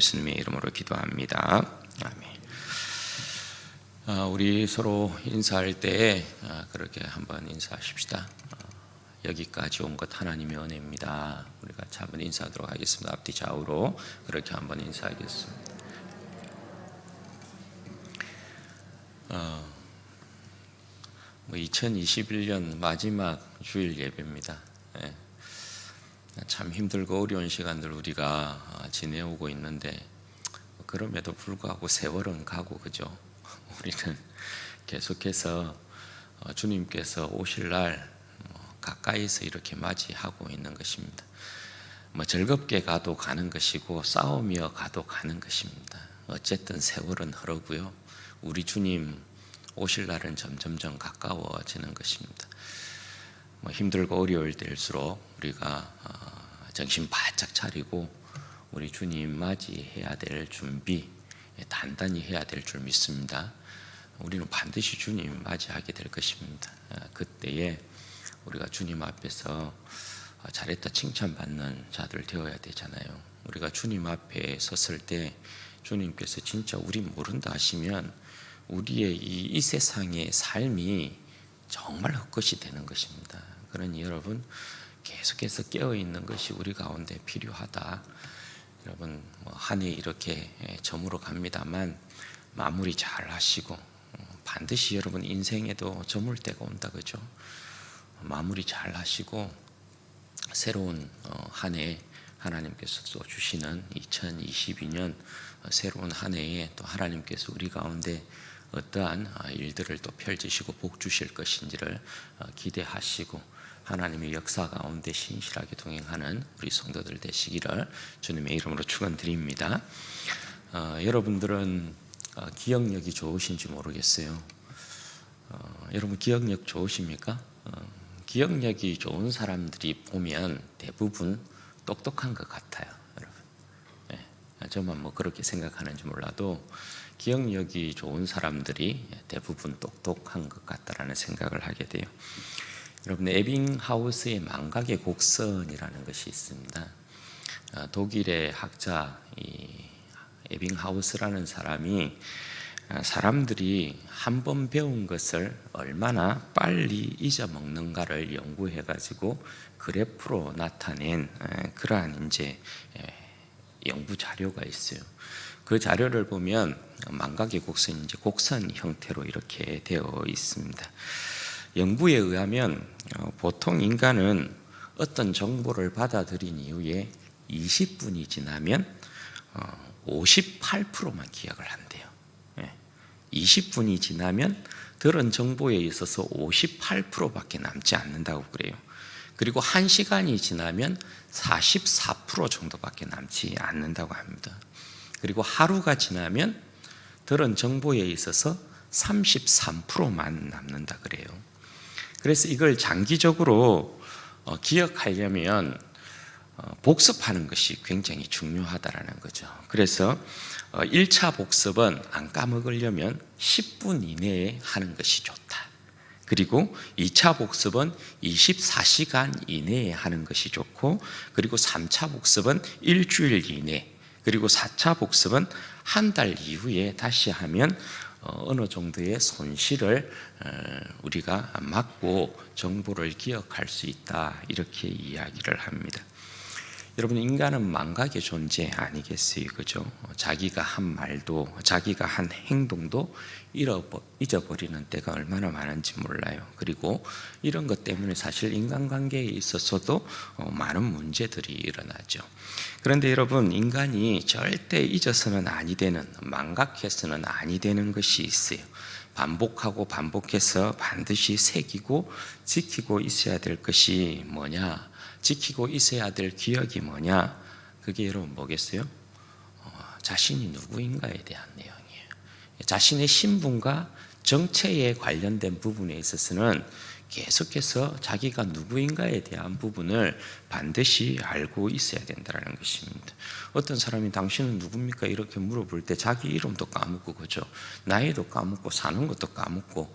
예수님의 이름으로 기도합니다. 아멘. 우리 서로 인사할 때 그렇게 한번 인사하십시다. 여기까지 온 것 하나님의 은혜입니다. 우리가 같이 한번 인사하도록 하겠습니다. 앞뒤 좌우로 그렇게 한번 인사하겠습니다. 2021년 마지막 주일 예배입니다. 참 힘들고 어려운 시간들 우리가 지내오고 있는데 그럼에도 불구하고 세월은 가고 그죠? 우리는 계속해서 주님께서 오실 날 가까이서 이렇게 맞이하고 있는 것입니다. 즐겁게 가도 가는 것이고 싸우며 가도 가는 것입니다. 어쨌든 세월은 흐르고요. 우리 주님 오실 날은 점점점 가까워지는 것입니다. 힘들고 어려울 때일수록 우리가 정신 바짝 차리고 우리 주님 맞이해야 될 준비 단단히 해야 될 줄 믿습니다. 우리는 반드시 주님 맞이하게 될 것입니다. 그때에 우리가 주님 앞에서 잘했다 칭찬받는 자들 되어야 되잖아요. 우리가 주님 앞에 섰을 때 주님께서 진짜 우리 모른다 하시면 우리의 이 세상의 삶이 정말 헛것이 되는 것입니다. 그러니 여러분 계속해서 깨어있는 것이 우리 가운데 필요하다. 여러분 한 해 이렇게 저물어 갑니다만 마무리 잘 하시고 반드시 여러분 인생에도 저물 때가 온다 그죠? 마무리 잘 하시고 새로운 한 해 하나님께서 또 주시는 2022년 새로운 한 해에 또 하나님께서 우리 가운데 어떠한 일들을 또 펼치시고 복 주실 것인지를 기대하시고 하나님의 역사 가운데 신실하게 동행하는 우리 성도들 되시기를 주님의 이름으로 축원드립니다. 여러분들은 기억력이 좋으신지 모르겠어요. 여러분 기억력 좋으십니까? 기억력이 좋은 사람들이 보면 대부분 똑똑한 것 같아요. 여러분, 저만 그렇게 생각하는지 몰라도 기억력이 좋은 사람들이 대부분 똑똑한 것 같다라는 생각을 하게 돼요. 여러분 에빙하우스의 망각의 곡선이라는 것이 있습니다. 독일의 학자 에빙하우스라는 사람이 사람들이 한 번 배운 것을 얼마나 빨리 잊어먹는가를 연구해가지고 그래프로 나타낸 그러한 이제 연구 자료가 있어요. 그 자료를 보면 망각의 곡선이 이제 곡선 형태로 이렇게 되어 있습니다. 연구에 의하면 보통 인간은 어떤 정보를 받아들인 이후에 20분이 지나면 58%만 기억을 한대요. 20분이 지나면 들은 정보에 있어서 58%밖에 남지 않는다고 그래요. 그리고 1시간이 지나면 44% 정도밖에 남지 않는다고 합니다. 그리고 하루가 지나면 들은 정보에 있어서 33%만 남는다 그래요. 그래서 이걸 장기적으로 기억하려면 복습하는 것이 굉장히 중요하다라는 거죠. 그래서 1차 복습은 안 까먹으려면 10분 이내에 하는 것이 좋다. 그리고 2차 복습은 24시간 이내에 하는 것이 좋고, 그리고 3차 복습은 일주일 이내, 그리고 4차 복습은 한 달 이후에 다시 하면 어느 정도의 손실을 우리가 막고 정보를 기억할 수 있다, 이렇게 이야기를 합니다. 여러분 인간은 망각의 존재 아니겠어요, 그죠? 자기가 한 말도 자기가 한 행동도 잊어버리는 때가 얼마나 많은지 몰라요. 그리고 이런 것 때문에 사실 인간관계에 있어서도 많은 문제들이 일어나죠. 그런데 여러분 인간이 절대 잊어서는 아니 되는, 망각해서는 아니 되는 것이 있어요. 반복하고 반복해서 반드시 새기고 지키고 있어야 될 것이 뭐냐? 지키고 있어야 될 기억이 뭐냐? 그게 여러분 뭐겠어요? 자신이 누구인가에 대한 내용이에요. 자신의 신분과 정체에 관련된 부분에 있어서는 계속해서 자기가 누구인가에 대한 부분을 반드시 알고 있어야 된다는 것입니다. 어떤 사람이 당신은 누굽니까? 이렇게 물어볼 때 자기 이름도 까먹고 그죠? 나이도 까먹고 사는 것도 까먹고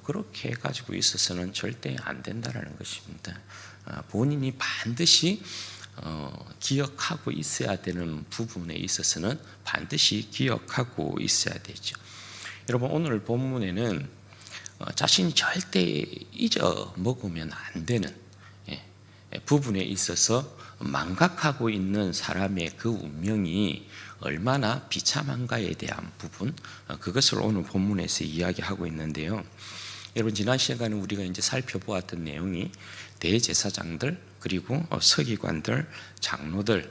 그렇게 가지고 있어서는 절대 안 된다는 것입니다. 본인이 반드시 기억하고 있어야 되는 부분에 있어서는 반드시 기억하고 있어야 되죠. 여러분, 오늘 본문에는 자신이 절대 잊어먹으면 안 되는 부분에 있어서 망각하고 있는 사람의 그 운명이 얼마나 비참한가에 대한 부분, 그것을 오늘 본문에서 이야기하고 있는데요. 여러분, 지난 시간에 우리가 이제 살펴보았던 내용이 대제사장들, 그리고 서기관들, 장로들,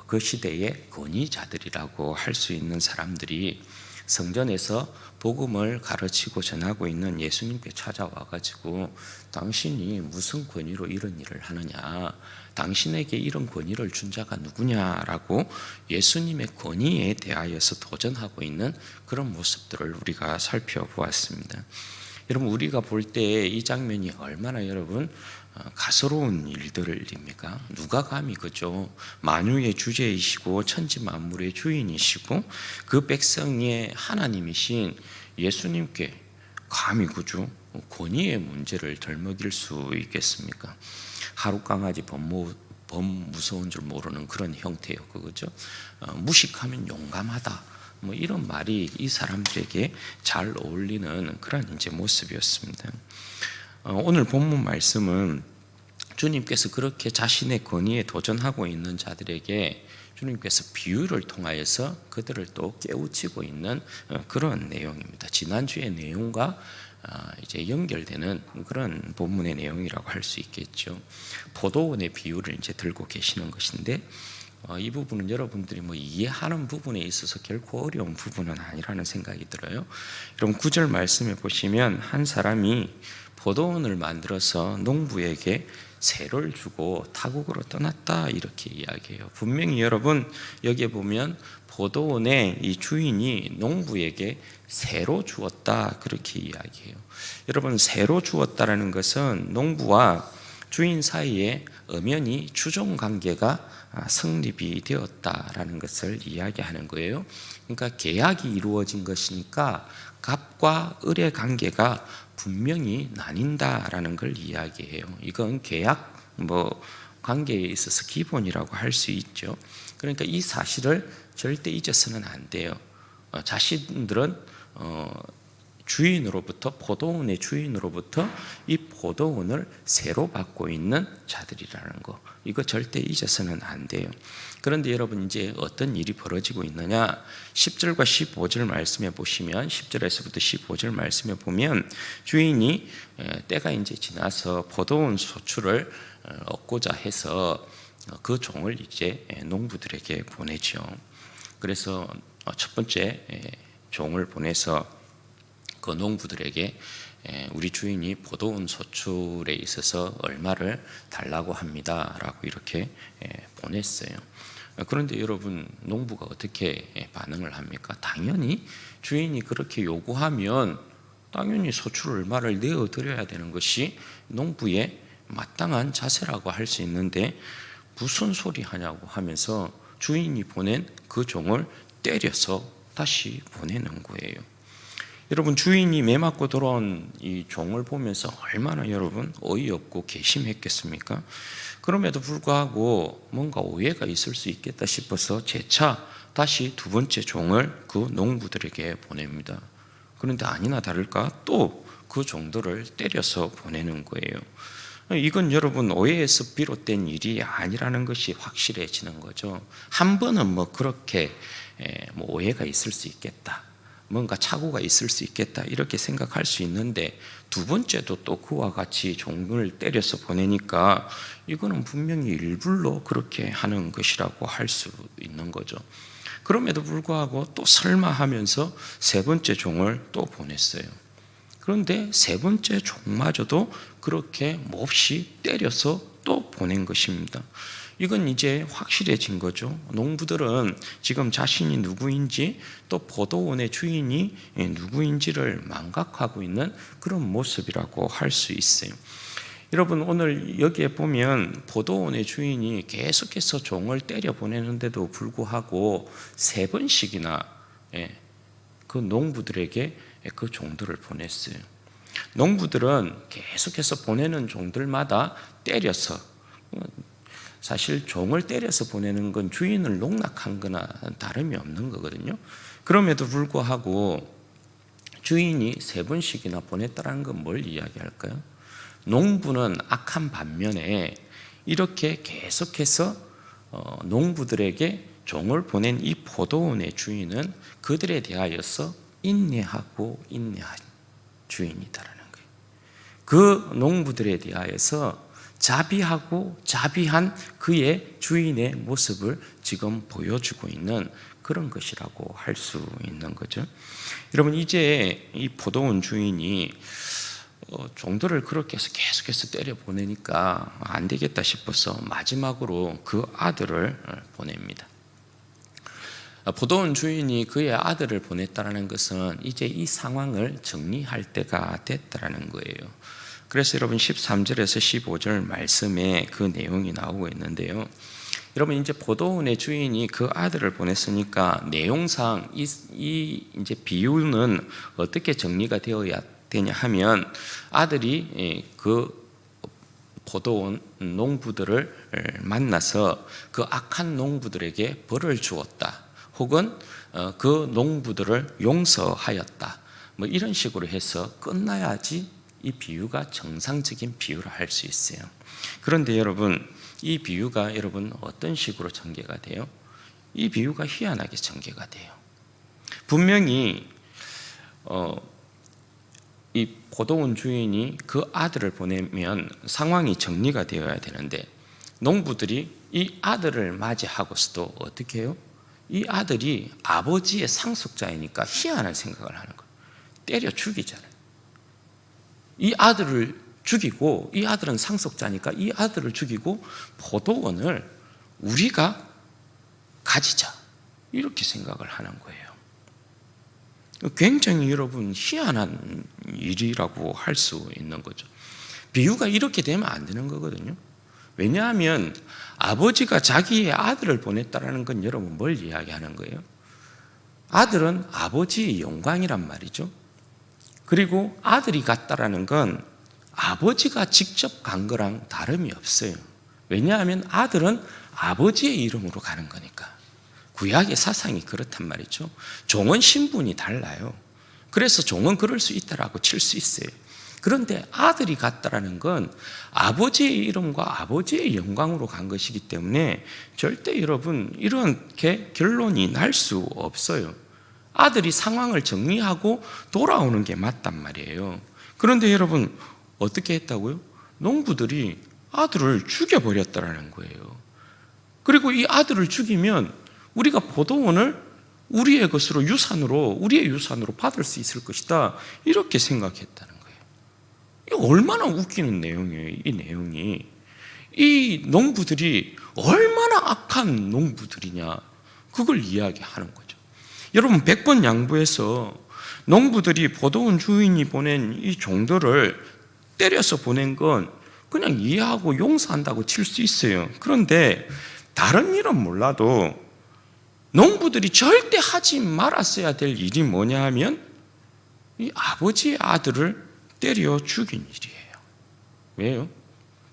그 시대의 권위자들이라고 할 수 있는 사람들이 성전에서 복음을 가르치고 전하고 있는 예수님께 찾아와 가지고 당신이 무슨 권위로 이런 일을 하느냐, 당신에게 이런 권위를 준 자가 누구냐라고 예수님의 권위에 대하여서 도전하고 있는 그런 모습들을 우리가 살펴보았습니다. 여러분, 우리가 볼 때 이 장면이 얼마나 여러분 가소로운 일들입니까? 누가 감히, 그죠? 만유의 주제이시고 천지 만물의 주인이시고 그 백성의 하나님이신 예수님께 감히, 그죠? 권위의 문제를 덜먹일 수 있겠습니까? 하루 강아지 범 무서운 줄 모르는 그런 형태였고, 그죠? 무식하면 용감하다, 뭐 이런 말이 이 사람들에게 잘 어울리는 그런 이제 모습이었습니다. 오늘 본문 말씀은 주님께서 그렇게 자신의 권위에 도전하고 있는 자들에게 주님께서 비유를 통하여서 그들을 또 깨우치고 있는 그런 내용입니다. 지난주의 내용과 이제 연결되는 그런 본문의 내용이라고 할 수 있겠죠. 포도원의 비유를 이제 들고 계시는 것인데, 이 부분은 여러분들이 뭐 이해하는 부분에 있어서 결코 어려운 부분은 아니라는 생각이 들어요. 여러분, 9절 말씀에 보시면 한 사람이 포도원을 만들어서 농부에게 세를 주고 타국으로 떠났다, 이렇게 이야기해요. 분명히 여러분, 여기에 보면 포도원의 이 주인이 농부에게 세로 주었다, 그렇게 이야기해요. 여러분, 세로 주었다라는 것은 농부와 주인 사이에 엄연히 주종 관계가 성립이 되었다라는 것을 이야기하는 거예요. 그러니까 계약이 이루어진 것이니까 갑과 을의 관계가 분명히 나뉜다라는 걸 이야기해요. 이건 계약 관계에 있어서 기본이라고 할 수 있죠. 그러니까 이 사실을 절대 잊어서는 안 돼요. 자신들은 주인으로부터, 포도원의 주인으로부터 이 포도원을 세로 받고 있는 자들이라는 거, 이거 절대 잊어서는 안 돼요. 그런데 여러분, 이제 어떤 일이 벌어지고 있느냐, 10절과 15절 말씀에 보시면, 10절에서부터 15절 말씀에 보면 주인이 때가 이제 지나서 포도원 소출을 얻고자 해서 그 종을 이제 농부들에게 보내죠. 그래서 첫 번째 종을 보내서 그 농부들에게 우리 주인이 포도원 소출에 있어서 얼마를 달라고 합니다 라고 이렇게 보냈어요. 그런데 여러분, 농부가 어떻게 반응을 합니까? 당연히 주인이 그렇게 요구하면 당연히 소출 얼마를 내어드려야 되는 것이 농부의 마땅한 자세라고 할 수 있는데, 무슨 소리 하냐고 하면서 주인이 보낸 그 종을 때려서 다시 보내는 거예요. 여러분, 주인이 매맞고 돌아온 이 종을 보면서 얼마나 여러분 어이없고 괘씸했겠습니까? 그럼에도 불구하고 뭔가 오해가 있을 수 있겠다 싶어서 재차 다시 두 번째 종을 그 농부들에게 보냅니다. 그런데 아니나 다를까 또 그 종들을 때려서 보내는 거예요. 이건 여러분 오해에서 비롯된 일이 아니라는 것이 확실해지는 거죠. 한 번은 뭐 그렇게 오해가 있을 수 있겠다, 뭔가 착오가 있을 수 있겠다, 이렇게 생각할 수 있는데, 두 번째도 또 그와 같이 종을 때려서 보내니까 이거는 분명히 일부러 그렇게 하는 것이라고 할 수 있는 거죠. 그럼에도 불구하고 또 설마 하면서 세 번째 종을 또 보냈어요. 그런데 세 번째 종마저도 그렇게 몹시 때려서 또 보낸 것입니다. 이건 이제 확실해진 거죠. 농부들은 지금 자신이 누구인지, 또 포도원의 주인이 누구인지를 망각하고 있는 그런 모습이라고 할 수 있어요. 여러분, 오늘 여기에 보면 포도원의 주인이 계속해서 종을 때려 보내는데도 불구하고 세 번씩이나 그 농부들에게 그 종들을 보냈어요. 농부들은 계속해서 보내는 종들마다 때려서 사실 종을 때려서 보내는 건 주인을 농락한 거나 다름이 없는 거거든요. 그럼에도 불구하고 주인이 3번씩이나 보냈다는 건 뭘 이야기할까요? 농부는 악한 반면에 이렇게 계속해서 농부들에게 종을 보낸 이 포도원의 주인은 그들에 대하여서 인내하고 인내한 주인이다라는 거예요. 그 농부들에 대하여서 자비하고 자비한 그의 주인의 모습을 지금 보여주고 있는 그런 것이라고 할 수 있는 거죠. 여러분, 이제 이 포도원 주인이 종들을 그렇게 해서 계속해서 때려 보내니까 안 되겠다 싶어서 마지막으로 그 아들을 보냅니다. 포도원 주인이 그의 아들을 보냈다는 것은 이제 이 상황을 정리할 때가 됐다는 거예요. 그래서 여러분 13절에서 15절 말씀에 그 내용이 나오고 있는데요. 여러분, 이제 포도원의 주인이 그 아들을 보냈으니까 내용상 이 이제 비유는 어떻게 정리가 되어야 되냐 하면, 아들이 그 포도원 농부들을 만나서 그 악한 농부들에게 벌을 주었다, 혹은 그 농부들을 용서하였다, 뭐 이런 식으로 해서 끝나야지 이 비유가 정상적인 비유를 할 수 있어요. 그런데 여러분, 이 비유가 여러분 어떤 식으로 전개가 돼요? 이 비유가 희한하게 전개가 돼요. 분명히 이 포도원 주인이 그 아들을 보내면 상황이 정리가 되어야 되는데, 농부들이 이 아들을 맞이하고서도 어떻게 해요? 이 아들이 아버지의 상속자이니까 희한한 생각을 하는 거예요. 때려 죽이잖아요. 이 아들을 죽이고, 이 아들은 상속자니까 이 아들을 죽이고 포도원을 우리가 가지자, 이렇게 생각을 하는 거예요. 굉장히 여러분 희한한 일이라고 할 수 있는 거죠. 비유가 이렇게 되면 안 되는 거거든요. 왜냐하면 아버지가 자기의 아들을 보냈다는 건 여러분 뭘 이야기하는 거예요? 아들은 아버지의 영광이란 말이죠. 그리고 아들이 갔다라는 건 아버지가 직접 간 거랑 다름이 없어요. 왜냐하면 아들은 아버지의 이름으로 가는 거니까. 구약의 사상이 그렇단 말이죠. 종은 신분이 달라요. 그래서 종은 그럴 수 있다라고 칠 수 있어요. 그런데 아들이 갔다라는 건 아버지의 이름과 아버지의 영광으로 간 것이기 때문에 절대 여러분 이렇게 결론이 날 수 없어요. 아들이 상황을 정리하고 돌아오는 게 맞단 말이에요. 그런데 여러분 어떻게 했다고요? 농부들이 아들을 죽여버렸다라는 거예요. 그리고 이 아들을 죽이면 우리가 포도원을 우리의 것으로 우리의 유산으로 받을 수 있을 것이다, 이렇게 생각했다는 거예요. 이거 얼마나 웃기는 내용이에요. 이 내용이, 이 농부들이 얼마나 악한 농부들이냐, 그걸 이야기하는 거죠. 여러분, 100번 양보해서 농부들이 포도원 주인이 보낸 이 종들을 때려서 보낸 건 그냥 이해하고 용서한다고 칠 수 있어요. 그런데 다른 일은 몰라도 농부들이 절대 하지 말았어야 될 일이 뭐냐 하면 이 아버지의 아들을 때려 죽인 일이에요. 왜요?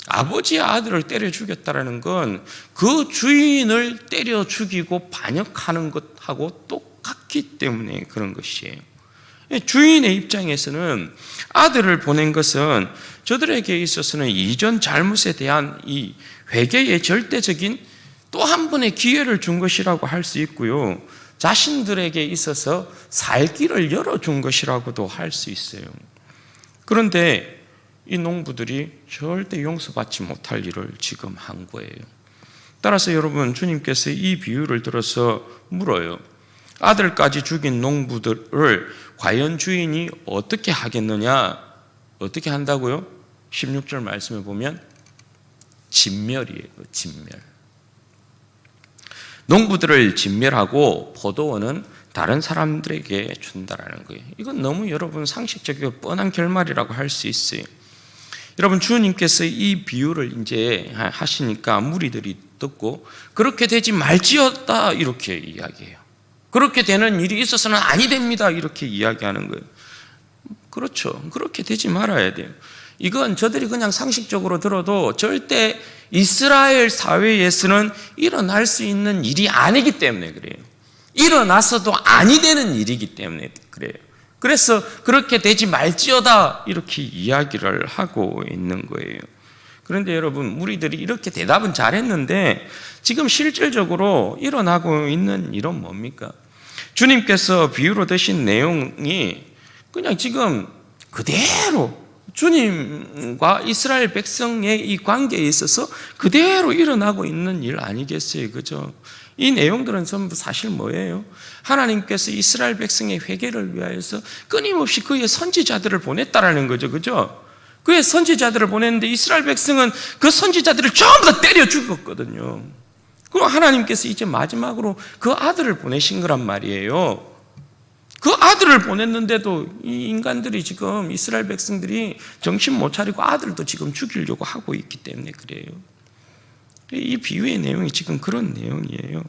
아버지의 아들을 때려 죽였다는 건 그 주인을 때려 죽이고 반역하는 것하고 똑같기 때문에 그런 것이에요. 주인의 입장에서는 아들을 보낸 것은 저들에게 있어서는 이전 잘못에 대한 이 회개의 절대적인 또 한 번의 기회를 준 것이라고 할 수 있고요, 자신들에게 있어서 살 길을 열어준 것이라고도 할 수 있어요. 그런데 이 농부들이 절대 용서받지 못할 일을 지금 한 거예요. 따라서 여러분, 주님께서 이 비유를 들어서 물어요. 아들까지 죽인 농부들을 과연 주인이 어떻게 하겠느냐? 어떻게 한다고요? 16절 말씀에 보면 진멸이에요. 진멸. 농부들을 진멸하고 포도원은 다른 사람들에게 준다라는 거예요. 이건 너무 여러분 상식적이고 뻔한 결말이라고 할 수 있어요. 여러분, 주님께서 이 비유를 이제 하시니까 무리들이 듣고 그렇게 되지 말지어다, 이렇게 이야기해요. 그렇게 되는 일이 있어서는 아니 됩니다, 이렇게 이야기하는 거예요. 그렇죠. 그렇게 되지 말아야 돼요. 이건 저들이 그냥 상식적으로 들어도 절대 이스라엘 사회에서는 일어날 수 있는 일이 아니기 때문에 그래요. 일어났어도 아니 되는 일이기 때문에 그래요. 그래서 그렇게 되지 말지어다 이렇게 이야기를 하고 있는 거예요. 그런데 여러분, 무리들이 이렇게 대답은 잘했는데 지금 실질적으로 일어나고 있는 일은 뭡니까? 주님께서 비유로 드신 내용이 그냥 지금 그대로 주님과 이스라엘 백성의 이 관계에 있어서 그대로 일어나고 있는 일 아니겠어요? 그죠? 이 내용들은 전부 사실 뭐예요? 하나님께서 이스라엘 백성의 회개를 위하여서 끊임없이 그의 선지자들을 보냈다라는 거죠. 그죠? 그의 선지자들을 보냈는데 이스라엘 백성은 그 선지자들을 전부 다 때려 죽였거든요. 그럼 하나님께서 이제 마지막으로 그 아들을 보내신 거란 말이에요. 그 아들을 보냈는데도 이 인간들이 지금 이스라엘 백성들이 정신 못 차리고 아들도 지금 죽이려고 하고 있기 때문에 그래요. 이 비유의 내용이 지금 그런 내용이에요.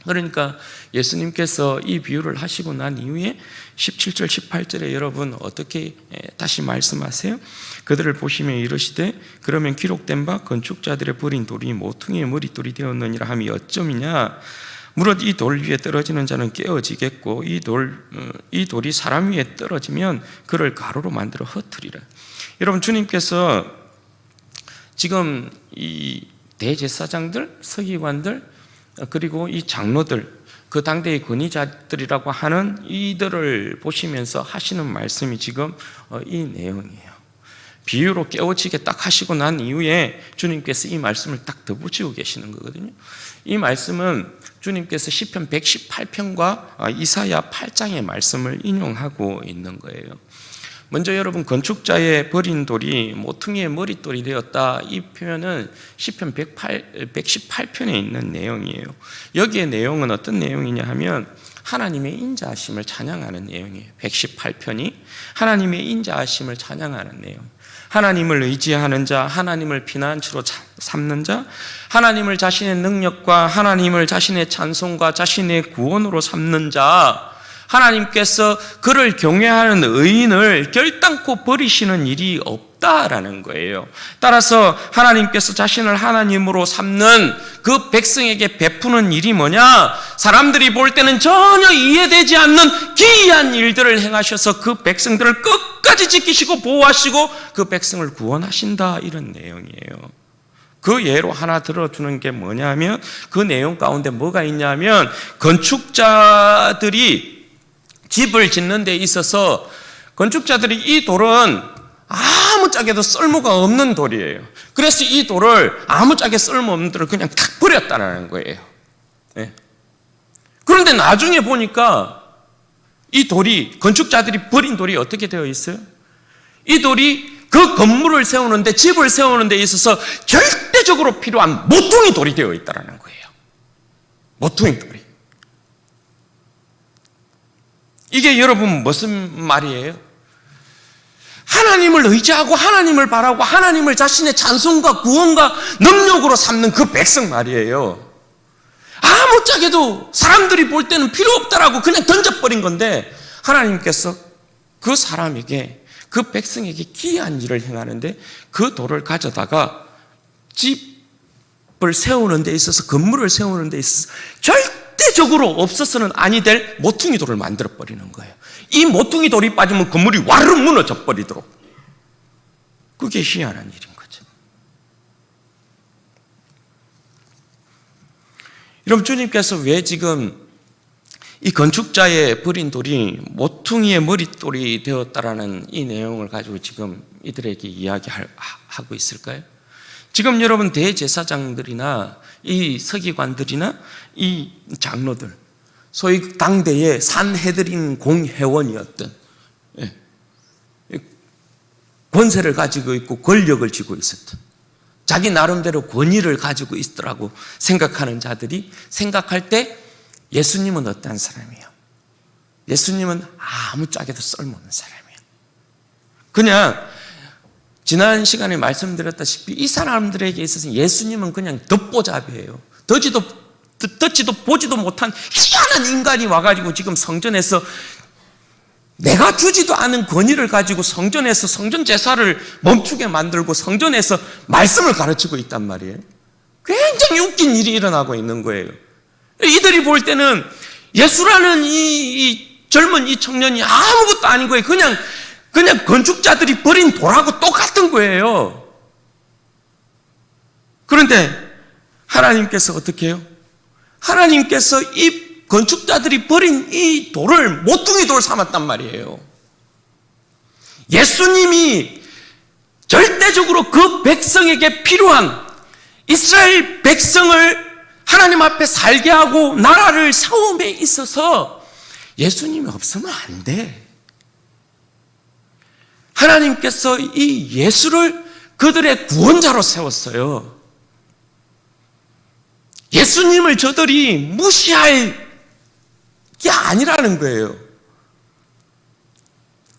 그러니까 예수님께서 이 비유를 하시고 난 이후에 17절 18절에 여러분 어떻게 다시 말씀하세요? 그들을 보시며 이르시되 그러면 기록된 바 건축자들의 버린 돌이 모퉁이의 머릿돌이 되었느니라 함이 어쩌미냐? 무릇 이 돌 위에 떨어지는 자는 깨어지겠고 이 돌이 사람 위에 떨어지면 그를 가루로 만들어 흩으리라. 여러분, 주님께서 지금 이 대제사장들, 서기관들, 그리고 이 장로들, 그 당대의 권위자들이라고 하는 이들을 보시면서 하시는 말씀이 지금 이 내용이에요. 비유로 깨우치게 딱 하시고 난 이후에 주님께서 이 말씀을 딱 덧붙이고 계시는 거거든요. 이 말씀은 주님께서 시편 118편과 이사야 8장의 말씀을 인용하고 있는 거예요. 먼저 여러분, 건축자의 버린 돌이 모퉁이의 머릿돌이 되었다. 이 표현은 시편 118편에 있는 내용이에요. 여기의 내용은 어떤 내용이냐 하면 하나님의 인자하심을 찬양하는 내용이에요. 118편이 하나님의 인자하심을 찬양하는 내용. 하나님을 의지하는 자, 하나님을 피난처로 삼는 자, 하나님을 자신의 능력과 하나님을 자신의 찬송과 자신의 구원으로 삼는 자, 하나님께서 그를 경외하는 의인을 결단코 버리시는 일이 없다라는 거예요. 따라서 하나님께서 자신을 하나님으로 삼는 그 백성에게 베푸는 일이 뭐냐? 사람들이 볼 때는 전혀 이해되지 않는 기이한 일들을 행하셔서 그 백성들을 끝까지 지키시고 보호하시고 그 백성을 구원하신다, 이런 내용이에요. 그 예로 하나 들어주는 게 뭐냐면 그 내용 가운데 뭐가 있냐면 건축자들이 집을 짓는 데 있어서 건축자들이 이 돌은 아무짝에도 쓸모가 없는 돌이에요. 그래서 이 돌을 아무짝에 쓸모없는 돌을 그냥 탁 버렸다는 거예요. 네. 그런데 나중에 보니까 이 돌이, 건축자들이 버린 돌이 어떻게 되어 있어요? 이 돌이 그 건물을 세우는데, 집을 세우는 데 있어서 절대적으로 필요한 모퉁이 돌이 되어 있다는 거예요. 모퉁이 돌이. 이게 여러분 무슨 말이에요? 하나님을 의지하고 하나님을 바라고 하나님을 자신의 찬송과 구원과 능력으로 삼는 그 백성 말이에요. 아무짝에도 사람들이 볼 때는 필요 없다라고 그냥 던져버린 건데 하나님께서 그 사람에게, 그 백성에게 기이한 일을 행하는데 그 돌을 가져다가 집을 세우는 데 있어서, 건물을 세우는 데 있어서 절대적으로 없어서는 아니 될 모퉁이 돌을 만들어 버리는 거예요. 이 모퉁이 돌이 빠지면 건물이 와르르 무너져 버리도록. 그게 희한한 일인 거죠. 여러분, 주님께서 왜 지금 이 건축자의 버린 돌이 모퉁이의 머릿돌이 되었다라는 이 내용을 가지고 지금 이들에게 이야기하고 있을까요? 지금 여러분, 대제사장들이나 이 서기관들이나 이 장로들, 소위 당대의 산헤드린 공회원이었던, 권세를 가지고 있고 권력을 쥐고 있었던, 자기 나름대로 권위를 가지고 있더라고 생각하는 자들이 생각할 때 예수님은 어떤 사람이에요? 예수님은 아무짝에도 쓸모없는 사람이에요. 그냥 지난 시간에 말씀드렸다시피 이 사람들에게 있어서 예수님은 그냥 덧보잡이에요. 듣지도 보지도 못한 희한한 인간이 와가지고 지금 성전에서 내가 주지도 않은 권위를 가지고 성전에서 성전 제사를 멈추게 만들고 성전에서 말씀을 가르치고 있단 말이에요. 굉장히 웃긴 일이 일어나고 있는 거예요. 이들이 볼 때는 예수라는 이 젊은 이 청년이 아무것도 아닌 거예요. 그냥 건축자들이 버린 돌하고 똑같은 거예요. 그런데 하나님께서 어떻게 해요? 하나님께서 이 건축자들이 버린 이 돌을 모퉁이 돌 삼았단 말이에요. 예수님이 절대적으로 그 백성에게 필요한 이스라엘 백성을 하나님 앞에 살게 하고 나라를 세움에 있어서 예수님이 없으면 안 돼. 하나님께서 이 예수를 그들의 구원자로 세웠어요. 예수님을 저들이 무시할 게 아니라는 거예요.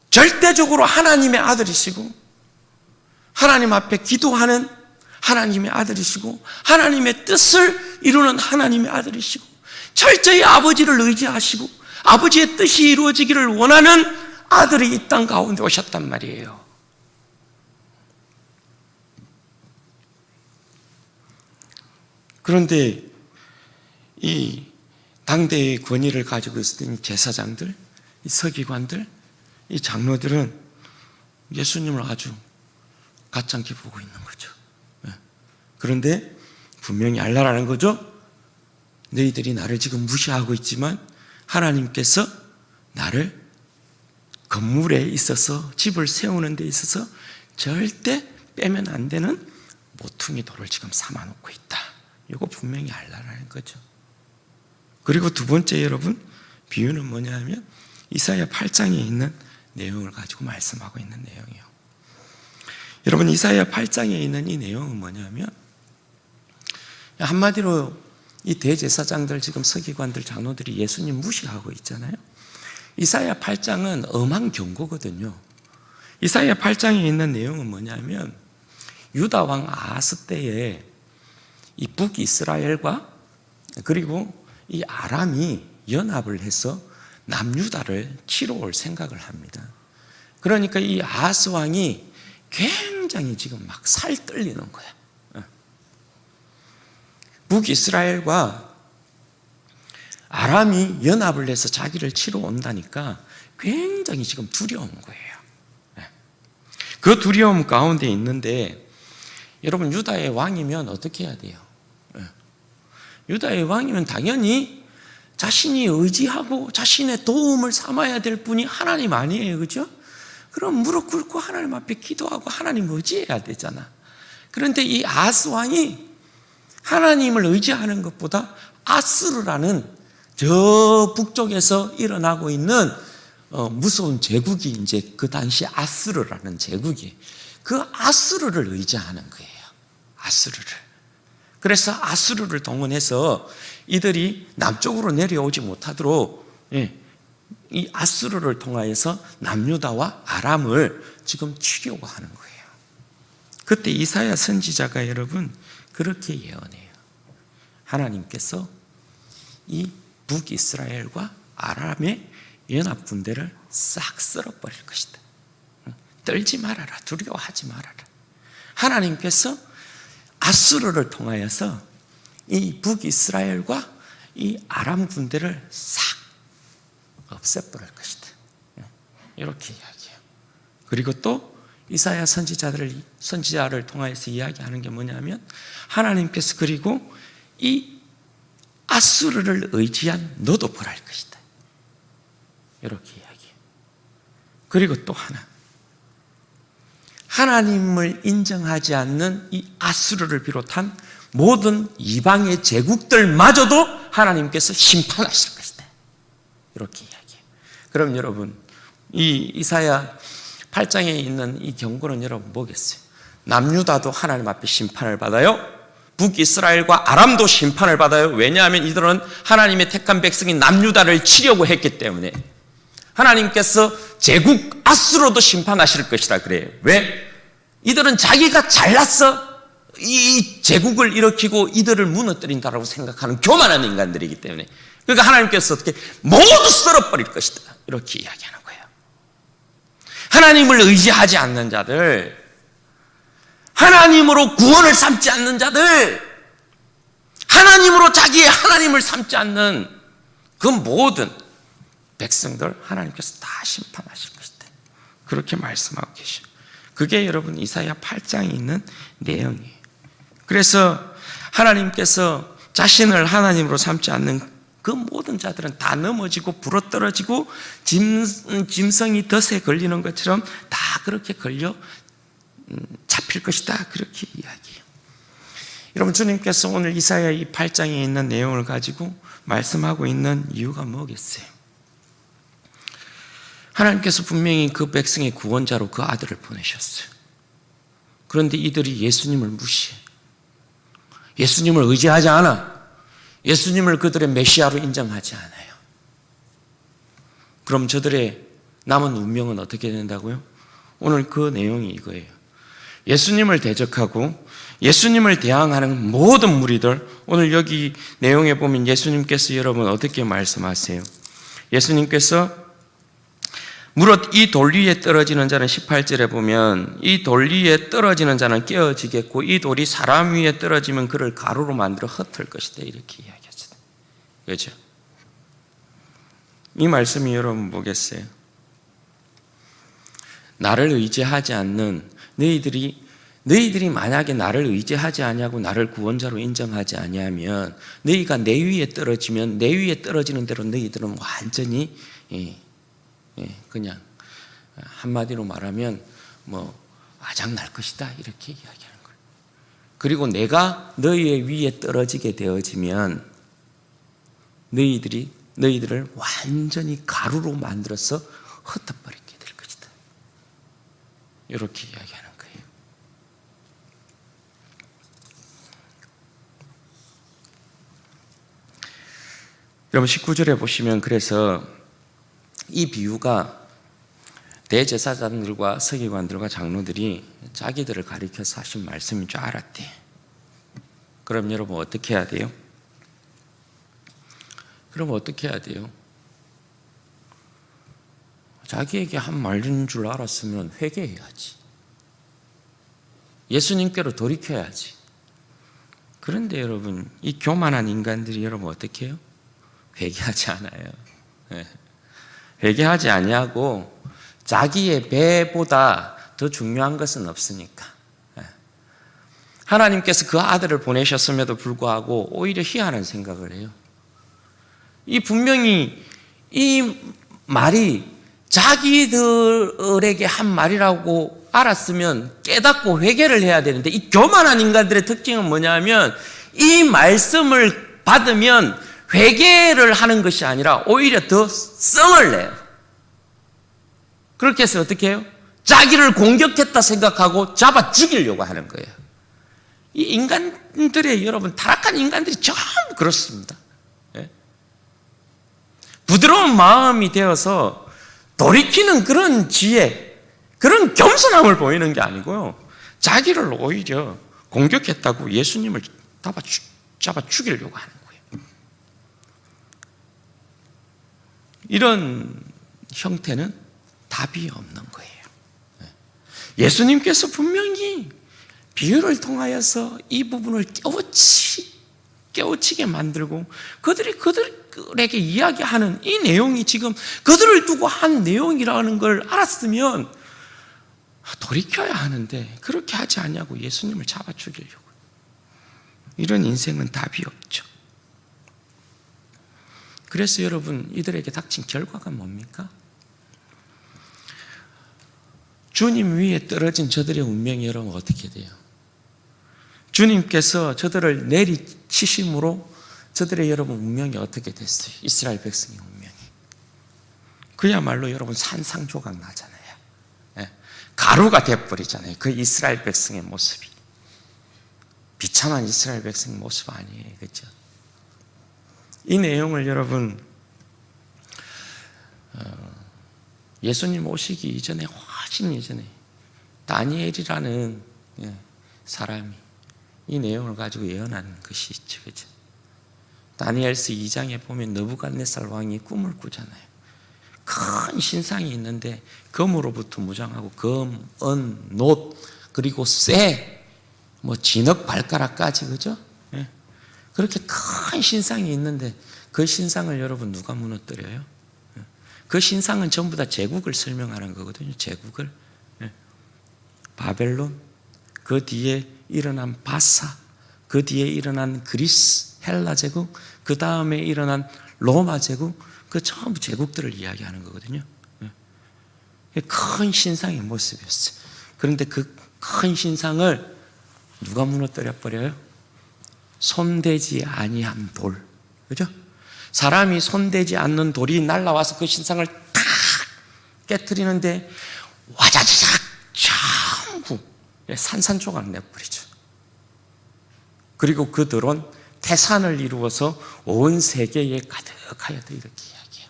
절대적으로 하나님의 아들이시고 하나님 앞에 기도하는 하나님의 아들이시고 하나님의 뜻을 이루는 하나님의 아들이시고 철저히 아버지를 의지하시고 아버지의 뜻이 이루어지기를 원하는 아들이 이 땅 가운데 오셨단 말이에요. 그런데 이 당대의 권위를 가지고 있었던 이 제사장들, 이 서기관들, 이 장로들은 예수님을 아주 가짜게 보고 있는 거죠. 그런데 분명히 알라라는 거죠. 너희들이 나를 지금 무시하고 있지만 하나님께서 나를 건물에 있어서 집을 세우는 데 있어서 절대 빼면 안 되는 모퉁이 돌을 지금 삼아놓고 있다. 이거 분명히 알라라는 거죠. 그리고 두 번째 여러분, 비유는 뭐냐면 이사야 8장에 있는 내용을 가지고 말씀하고 있는 내용이에요. 여러분, 이사야 8장에 있는 이 내용은 뭐냐면 한마디로 이 대제사장들, 지금 서기관들, 장로들이 예수님 무시하고 있잖아요. 이사야 8장은 엄한 경고거든요. 이사야 8장에 있는 내용은 뭐냐면 유다 왕 아하스 때에 이 북이스라엘과 그리고 이 아람이 연합을 해서 남유다를 치러 올 생각을 합니다. 그러니까 이 아하스 왕이 굉장히 지금 막 살 떨리는 거야. 북이스라엘과 아람이 연합을 해서 자기를 치러 온다니까 굉장히 지금 두려운 거예요. 그 두려움 가운데 있는데 여러분, 유다의 왕이면 어떻게 해야 돼요? 유다의 왕이면 당연히 자신이 의지하고 자신의 도움을 삼아야 될 분이 하나님 아니에요, 그죠? 그럼 무릎 꿇고 하나님 앞에 기도하고 하나님 의지해야 되잖아. 그런데 이 아하스 왕이 하나님을 의지하는 것보다 아스르라는 저 북쪽에서 일어나고 있는 무서운 제국이 이제 그 당시 아스르라는 제국이 그 아스르를 의지하는 거예요. 아스르를. 그래서 아스르를 동원해서 이들이 남쪽으로 내려오지 못하도록 이 아스르를 통하여서 남유다와 아람을 지금 치려고 하는 거예요. 그때 이사야 선지자가 여러분 그렇게 예언해요. 하나님께서 이 북이스라엘과 아람의 연합군대를 싹 쓸어버릴 것이다. 떨지 말아라. 두려워하지 말아라. 하나님께서 아수르를 통하여서 이 북이스라엘과 이 아람 군대를 싹 없애버릴 것이다. 이렇게 이야기해요. 그리고 또 이사야 선지자를 통하여서 이야기하는 게 뭐냐면 하나님께서 그리고 이 아수르를 의지한 너도 벌할 것이다. 이렇게 이야기해요. 그리고 또 하나, 하나님을 인정하지 않는 이 아수르를 비롯한 모든 이방의 제국들마저도 하나님께서 심판하실 것이다. 이렇게 이야기해요. 그럼 여러분, 이 이사야 8장에 있는 이 경고는 여러분 뭐겠어요? 남유다도 하나님 앞에 심판을 받아요. 북이스라엘과 아람도 심판을 받아요. 왜냐하면 이들은 하나님의 택한 백성인 남유다를 치려고 했기 때문에 하나님께서 제국 아수로도 심판하실 것이라 그래요. 왜? 이들은 자기가 잘났어 이 제국을 일으키고 이들을 무너뜨린다라고 생각하는 교만한 인간들이기 때문에, 그러니까 하나님께서 어떻게 모두 썰어버릴 것이다 이렇게 이야기하는 거예요. 하나님을 의지하지 않는 자들, 하나님으로 구원을 삼지 않는 자들, 하나님으로 자기의 하나님을 삼지 않는 그 모든 백성들 하나님께서 다 심판하실 것이다. 그렇게 말씀하고 계셔요. 그게 여러분 이사야 8장에 있는 내용이에요. 그래서 하나님께서 자신을 하나님으로 삼지 않는 그 모든 자들은 다 넘어지고 부러떨어지고 짐승이 덫에 걸리는 것처럼 다 그렇게 걸려 잡힐 것이다. 그렇게 이야기해요. 여러분, 주님께서 오늘 이사야 이 8장에 있는 내용을 가지고 말씀하고 있는 이유가 뭐겠어요? 하나님께서 분명히 그 백성의 구원자로 그 아들을 보내셨어요. 그런데 이들이 예수님을 무시해. 예수님을 의지하지 않아. 예수님을 그들의 메시아로 인정하지 않아요. 그럼 저들의 남은 운명은 어떻게 된다고요? 오늘 그 내용이 이거예요. 예수님을 대적하고 예수님을 대항하는 모든 무리들, 오늘 여기 내용에 보면 예수님께서 여러분 어떻게 말씀하세요? 예수님께서 무릇 이 돌 위에 떨어지는 자는 18절에 보면 이 돌 위에 떨어지는 자는 깨어지겠고 이 돌이 사람 위에 떨어지면 그를 가루로 만들어 흩을 것이다. 이렇게 이야기하잖아요. 그렇죠? 이 말씀이 여러분 뭐겠어요? 나를 의지하지 않는 너희들이 만약에 나를 의지하지 아니하고 나를 구원자로 인정하지 아니하면 너희가 내 위에 떨어지면 내 위에 떨어지는 대로 너희들은 완전히 그냥 한마디로 말하면 아작 날 것이다. 이렇게 이야기하는 거예요. 그리고 내가 너희의 위에 떨어지게 되어지면 너희들을 완전히 가루로 만들어서 흩어버리게 될 것이다. 이렇게 이야기하는 거예요. 여러분 19절에 보시면 그래서 이 비유가 대제사장들과 서기관들과 장로들이 자기들을 가리켜서 하신 말씀인 줄 알았대. 그럼 여러분 어떻게 해야 돼요? 자기에게 한 말인 줄 알았으면 회개해야지. 예수님께로 돌이켜야지. 그런데 여러분 이 교만한 인간들이 여러분 어떻게 해요? 회개하지 않아요. 회개하지 아니하고 자기의 배보다 더 중요한 것은 없으니까 하나님께서 그 아들을 보내셨음에도 불구하고 오히려 희한한 생각을 해요. 분명히 이 말이 자기들에게 한 말이라고 알았으면 깨닫고 회개를 해야 되는데 이 교만한 인간들의 특징은 뭐냐면 이 말씀을 받으면 회개를 하는 것이 아니라 오히려 더 성을 내요. 그렇게 해서 어떻게 해요? 자기를 공격했다 생각하고 잡아 죽이려고 하는 거예요. 이 인간들의 여러분 타락한 인간들이 전부 그렇습니다. 부드러운 마음이 되어서 돌이키는 그런 지혜, 그런 겸손함을 보이는 게 아니고요. 자기를 오히려 공격했다고 예수님을 잡아 죽이려고 하는 거예요. 이런 형태는 답이 없는 거예요. 예수님께서 분명히 비유를 통하여서 이 부분을 깨우치게 만들고 그들에게 이야기하는 이 내용이 지금 그들을 두고 한 내용이라는 걸 알았으면 돌이켜야 하는데 그렇게 하지 않냐고 예수님을 잡아 죽이려고. 이런 인생은 답이 없죠. 그래서 여러분 이들에게 닥친 결과가 뭡니까? 주님 위에 떨어진 저들의 운명이 여러분 어떻게 돼요? 주님께서 저들을 내리치심으로 저들의 여러분 운명이 어떻게 됐어요? 이스라엘 백성의 운명이 그야말로 여러분 산상조각 나잖아요. 가루가 돼버리잖아요. 그 이스라엘 백성의 모습이 비참한 이스라엘 백성의 모습 아니에요. 그렇죠? 이 내용을 여러분 예수님 오시기 이전에 훨씬 이전에 다니엘이라는 사람이 이 내용을 가지고 예언한 것이 있죠. 그렇죠? 다니엘서 2장에 보면 느부갓네살 왕이 꿈을 꾸잖아요. 큰 신상이 있는데 금으로부터 무장하고 금, 은, 놋, 그리고 쇠, 진흙 발가락까지, 그죠? 예. 그렇게 큰 신상이 있는데 그 신상을 여러분 누가 무너뜨려요? 예. 그 신상은 전부 다 제국을 설명하는 거거든요. 제국을. 예. 바벨론, 그 뒤에 일어난 바사, 그 뒤에 일어난 그리스, 헬라 제국, 그 다음에 일어난 로마 제국, 그 전부 제국들을 이야기하는 거거든요. 큰 신상의 모습이었어요. 그런데 그 큰 신상을 누가 무너뜨려 버려요? 손대지 아니한 돌, 그죠? 사람이 손대지 않는 돌이 날라와서 그 신상을 탁 깨트리는데 와자자작 전부 산산조각 내버리죠. 그리고 그 돌은 태산을 이루어서 온 세계에 가득하였다, 이렇게 이야기해요.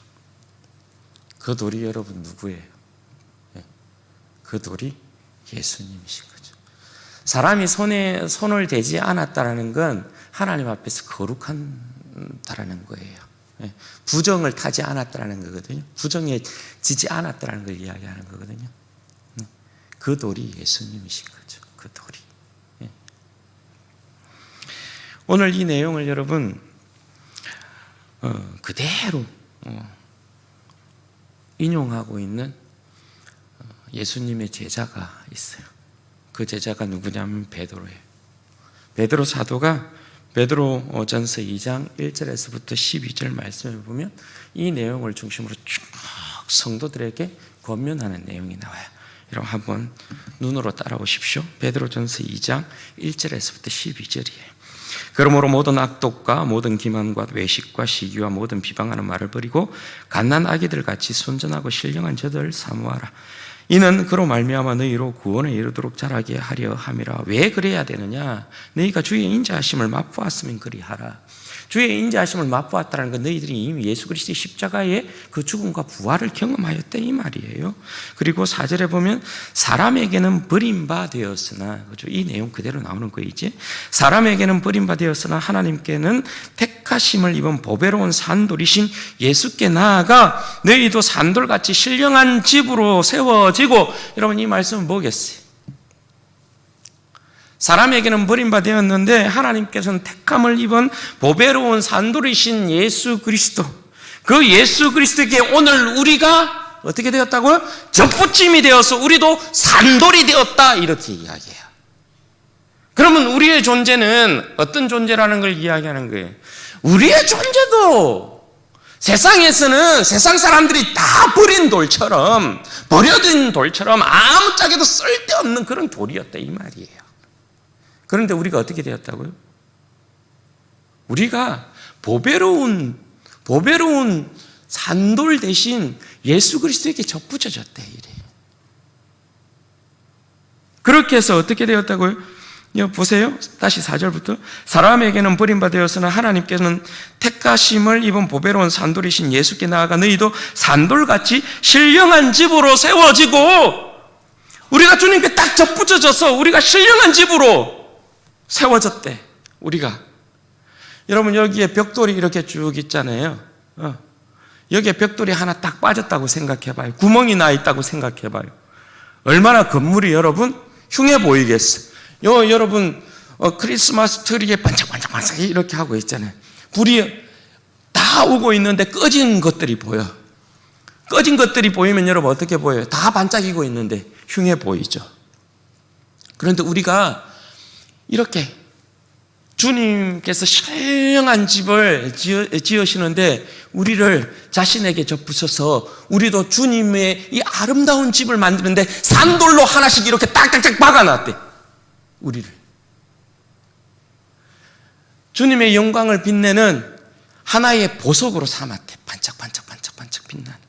그 돌이 여러분 누구예요? 그 돌이 예수님이신 거죠. 사람이 손을 대지 않았다는 건 하나님 앞에서 거룩한다라는 거예요. 부정을 타지 않았다는 거거든요. 부정에 지지 않았다는 걸 이야기하는 거거든요. 그 돌이 예수님이신 거죠. 그 돌이. 오늘 이 내용을 여러분 그대로 인용하고 있는 예수님의 제자가 있어요. 그 제자가 누구냐면 베드로예요. 베드로 사도가 베드로전서 2장 1절에서부터 12절 말씀을 보면 이 내용을 중심으로 쭉 성도들에게 권면하는 내용이 나와요. 여러분 한번 눈으로 따라오십시오. 베드로전서 2장 1절에서부터 12절이에요. 그러므로 모든 악독과 모든 기만과 외식과 시기와 모든 비방하는 말을 버리고 갓난 아기들 같이 순전하고 신령한 저들을 사모하라. 이는 그로 말미암아 너희로 구원에 이르도록 자라게 하려 함이라. 왜 그래야 되느냐? 너희가 주의 인자하심을 맛보았으면 그리하라. 주의 인자하심을 맛보았다는 건 너희들이 이미 예수 그리스도의 십자가의 그 죽음과 부활을 경험하였다, 이 말이에요. 그리고 4절에 보면 사람에게는 버림바 되었으나, 그죠? 이 내용 그대로 나오는 거예요. 이제 사람에게는 버림바 되었으나 하나님께는 택하심을 입은 보배로운 산돌이신 예수께 나아가 너희도 산돌같이 신령한 집으로 세워지고. 여러분 이 말씀은 뭐겠어요? 사람에게는 버림받았는데 하나님께서는 택함을 입은 보배로운 산돌이신 예수 그리스도, 그 예수 그리스도에게 오늘 우리가 어떻게 되었다고요? 접붙임이 되어서 우리도 산돌이 되었다, 이렇게 이야기해요. 그러면 우리의 존재는 어떤 존재라는 걸 이야기하는 거예요. 우리의 존재도 세상에서는 세상 사람들이 다 버린 돌처럼, 버려진 돌처럼 아무짝에도 쓸데없는 그런 돌이었다, 이 말이에요. 그런데 우리가 어떻게 되었다고요? 우리가 보배로운 산돌 대신 예수 그리스도에게 접붙여졌대, 이래요. 그렇게 해서 어떻게 되었다고요? 보세요. 다시 4절부터. 사람에게는 버림받았으나 하나님께서는 택하심을 입은 보배로운 산돌이신 예수께 나아가 너희도 산돌같이 신령한 집으로 세워지고. 우리가 주님께 딱 접붙여져서 우리가 신령한 집으로 세워졌대, 우리가. 여러분 여기에 벽돌이 이렇게 쭉 있잖아요. 여기에 벽돌이 하나 딱 빠졌다고 생각해봐요. 구멍이 나 있다고 생각해봐요. 얼마나 건물이 여러분 흉해 보이겠어요. 여러분 크리스마스 트리에 반짝반짝 이렇게 하고 있잖아요. 불이 다 오고 있는데 꺼진 것들이 보여. 꺼진 것들이 보이면 여러분 어떻게 보여요? 다 반짝이고 있는데 흉해 보이죠. 그런데 우리가 이렇게 주님께서 신령한 집을 지으시는데 우리를 자신에게 접붙여서 우리도 주님의 이 아름다운 집을 만드는데 산돌로 하나씩 이렇게 딱딱딱 박아놨대, 우리를. 주님의 영광을 빛내는 하나의 보석으로 삼았대. 반짝반짝 빛나는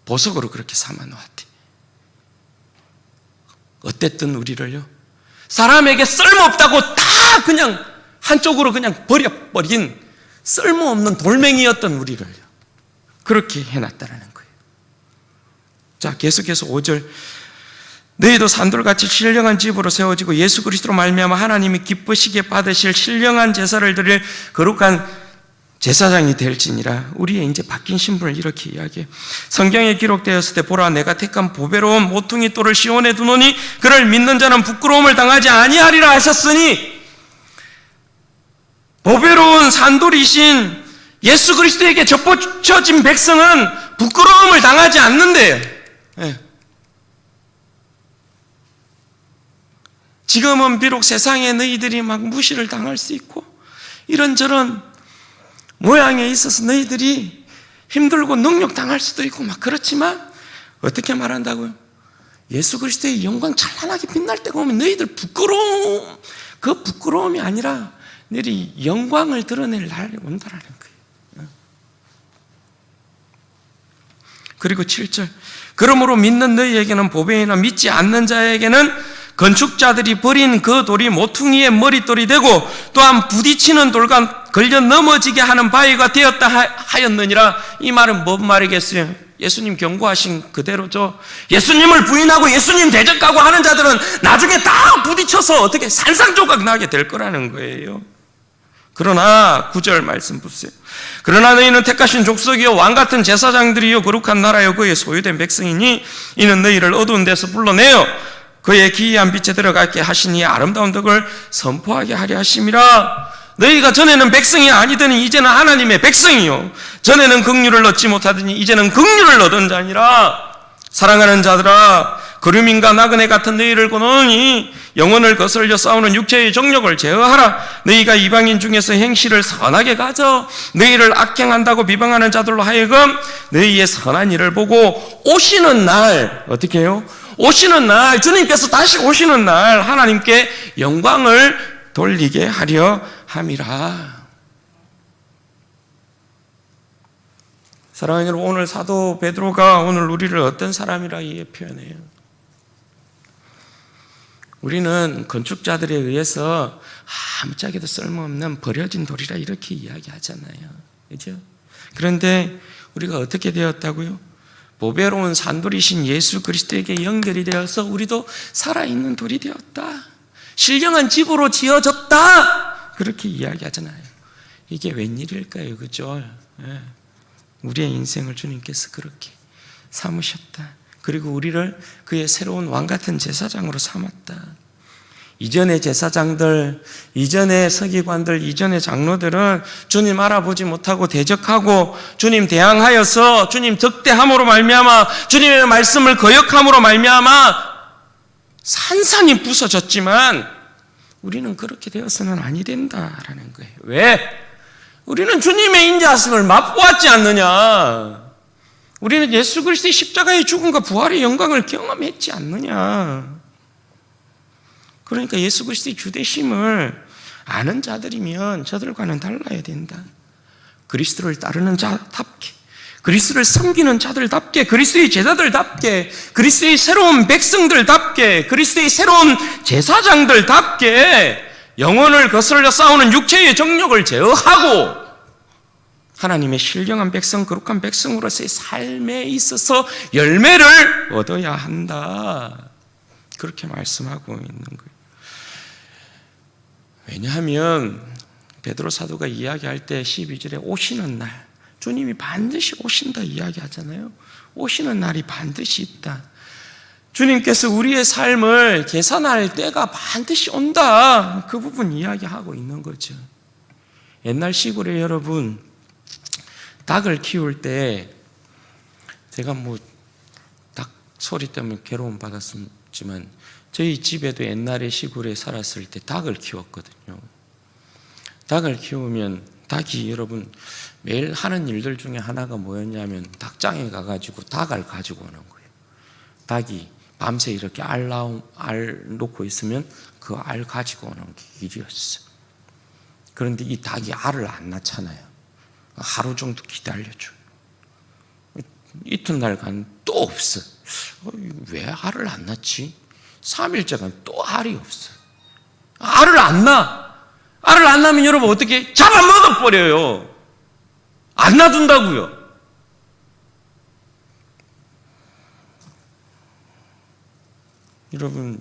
보석으로 그렇게 삼아놓았대. 어땠든 우리를요, 사람에게 쓸모없다고 다 그냥 한쪽으로 그냥 버려버린 쓸모없는 돌멩이였던 우리를요, 그렇게 해놨다라는 거예요. 자, 계속해서 5절. 너희도 산돌같이 신령한 집으로 세워지고 예수 그리스도로 말미암아 하나님이 기쁘시게 받으실 신령한 제사를 드릴 거룩한 제사장이 될지니라. 우리의 이제 바뀐 신분을 이렇게 이야기해요. 성경에 기록되었을 때 보라 내가 택한 보배로운 모퉁이 돌을 시온에 두노니 그를 믿는 자는 부끄러움을 당하지 아니하리라 하셨으니, 보배로운 산돌이신 예수 그리스도에게 접붙여진 백성은 부끄러움을 당하지 않는데요. 네. 지금은 비록 세상에 너희들이 막 무시를 당할 수 있고 이런저런 모양에 있어서 너희들이 힘들고 능욕당할 수도 있고 막 그렇지만, 어떻게 말한다고요? 예수 그리스도의 영광 찬란하게 빛날 때가 오면 너희들 부끄러움, 그 부끄러움이 아니라 너희들이 영광을 드러낼 날이 온다라는 거예요. 그리고 7절, 그러므로 믿는 너희에게는 보배이나 믿지 않는 자에게는 건축자들이 버린 그 돌이 모퉁이의 머릿돌이 되고 또한 부딪히는 돌과 걸려 넘어지게 하는 바위가 되었다 하였느니라. 이 말은 뭔 말이겠어요? 예수님 경고하신 그대로죠. 예수님을 부인하고 예수님 대적하고 하는 자들은 나중에 다 부딪혀서 어떻게 산산조각 나게 될 거라는 거예요. 그러나 9절 말씀 보세요. 그러나 너희는 택하신 족속이요 왕같은 제사장들이요 거룩한 나라요 그의 소유된 백성이니 이는 너희를 어두운 데서 불러내어 그의 기이한 빛에 들어가게 하시니 아름다운 덕을 선포하게 하려 하심이라. 너희가 전에는 백성이 아니더니 이제는 하나님의 백성이요 전에는 긍휼을 얻지 못하더니 이제는 긍휼을 얻은 자니라. 사랑하는 자들아, 거류민과 나그네 같은 너희를 고노니 영혼을 거슬려 싸우는 육체의 정욕을 제어하라. 너희가 이방인 중에서 행실을 선하게 가져 너희를 악행한다고 비방하는 자들로 하여금 너희의 선한 일을 보고 오시는 날, 어떻게 해요? 오시는 날, 주님께서 다시 오시는 날 하나님께 영광을 돌리게 하려 함이라. 사랑하는 여러분, 오늘 사도 베드로가 오늘 우리를 어떤 사람이라 표현해요? 우리는 건축자들에 의해서 아무짝에도 쓸모없는 버려진 돌이라 이렇게 이야기하잖아요. 그렇죠? 그런데 우리가 어떻게 되었다고요? 보배로운 산돌이신 예수 그리스도에게 연결이 되어서 우리도 살아있는 돌이 되었다. 신령한 집으로 지어졌다. 그렇게 이야기하잖아요. 이게 웬일일까요? 그죠? 네. 우리의 인생을 주님께서 그렇게 삼으셨다. 그리고 우리를 그의 새로운 왕같은 제사장으로 삼았다. 이전의 제사장들, 이전의 서기관들, 이전의 장로들은 주님 알아보지 못하고 대적하고 주님 대항하여서 주님 덕대함으로 말미암아 주님의 말씀을 거역함으로 말미암아 산산이 부서졌지만 우리는 그렇게 되어서는 아니 된다라는 거예요. 왜? 우리는 주님의 인자하심을 맛보았지 않느냐? 우리는 예수 그리스도의 십자가의 죽음과 부활의 영광을 경험했지 않느냐? 그러니까 예수 그리스도의 주되심을 아는 자들이면 저들과는 달라야 된다. 그리스도를 따르는 자답게, 그리스도를 섬기는 자들답게, 그리스도의 제자들답게, 그리스도의 새로운 백성들답게, 그리스도의 새로운 제사장들답게 영혼을 거슬러 싸우는 육체의 정욕을 제어하고 하나님의 신령한 백성, 거룩한 백성으로서의 삶에 있어서 열매를 얻어야 한다. 그렇게 말씀하고 있는 거예요. 왜냐하면 베드로 사도가 이야기할 때 12절에 오시는 날, 주님이 반드시 오신다 이야기하잖아요. 오시는 날이 반드시 있다. 주님께서 우리의 삶을 계산할 때가 반드시 온다. 그 부분 이야기하고 있는 거죠. 옛날 시골에 여러분 닭을 키울 때 제가 닭 소리 때문에 괴로움 받았지만 저희 집에도 옛날에 시골에 살았을 때 닭을 키웠거든요. 닭을 키우면 닭이 여러분 매일 하는 일들 중에 하나가 뭐였냐면 닭장에 가가지고 닭을 가지고 오는 거예요. 닭이 밤새 이렇게 알 놓고 있으면 그 알 가지고 오는 게 일이었어요. 그런데 이 닭이 알을 안 낳잖아요. 하루 정도 기다려줘요. 이튿날 가면 또 없어. 왜 알을 안 낳지? 3일째 가면 또 알이 없어요. 알을 안 낳아. 알을 안 낳으면 여러분 어떻게? 잡아먹어버려요. 안 놔둔다고요. 여러분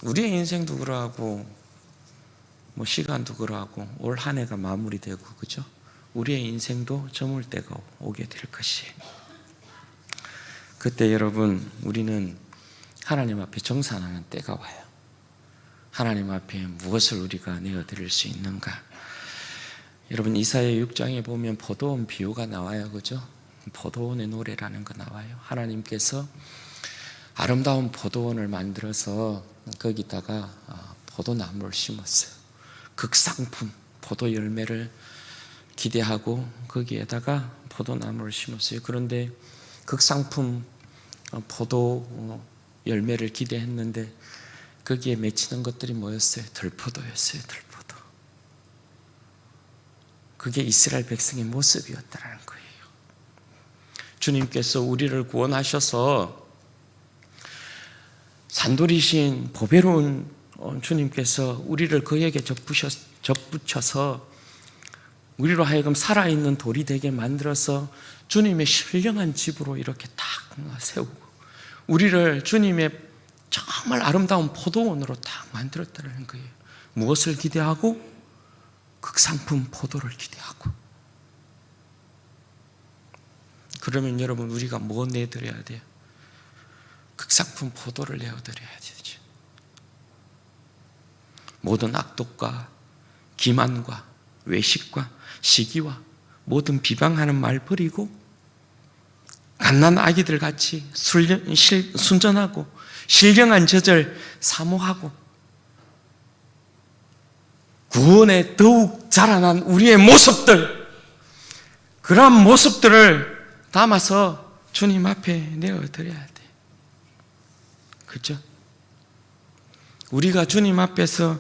우리의 인생도 그러하고 시간도 그러하고 올 한 해가 마무리되고 그죠? 우리의 인생도 저물 때가 오게 될 것이에요. 그때 여러분, 우리는 하나님 앞에 정산하는 때가 와요. 하나님 앞에 무엇을 우리가 내어드릴 수 있는가? 여러분, 이사야 6장에 보면 포도원 비유가 나와요. 그죠? 포도원의 노래라는 거 나와요. 하나님께서 아름다운 포도원을 만들어서 거기다가 포도나무를 심었어요. 극상품 포도 열매를 기대하고 거기에다가 포도나무를 심었어요. 그런데 극상품 포도 열매를 기대했는데 거기에 맺히는 것들이 뭐였어요? 들포도였어요. 들포도. 그게 이스라엘 백성의 모습이었다는 거예요. 주님께서 우리를 구원하셔서 산돌이신 보배로운 주님께서 우리를 그에게 접붙여서 우리로 하여금 살아있는 돌이 되게 만들어서 주님의 신령한 집으로 이렇게 딱 세우고 우리를 주님의 정말 아름다운 포도원으로 딱 만들었다는 거예요. 무엇을 기대하고? 극상품 포도를 기대하고. 그러면 여러분, 우리가 뭐 내드려야 돼요? 극상품 포도를 내어드려야 되죠. 모든 악독과 기만과 외식과 시기와 모든 비방하는 말 버리고 갓난 아기들 같이 순전하고 신령한 젖을 사모하고 구원에 더욱 자라난 우리의 모습들, 그러한 모습들을 담아서 주님 앞에 내어드려야 돼. 그렇죠? 우리가 주님 앞에서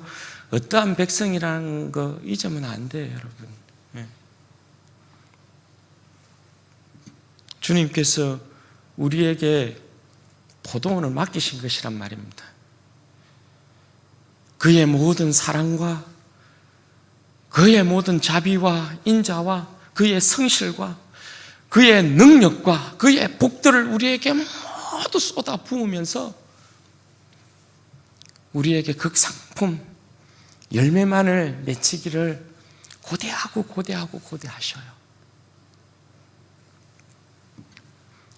어떠한 백성이라는 거 잊으면 안 돼요, 여러분. 예. 주님께서 우리에게 포도원을 맡기신 것이란 말입니다. 그의 모든 사랑과 그의 모든 자비와 인자와 그의 성실과 그의 능력과 그의 복들을 우리에게 모두 쏟아 부으면서 우리에게 극상품 열매만을 맺히기를 고대하셔요.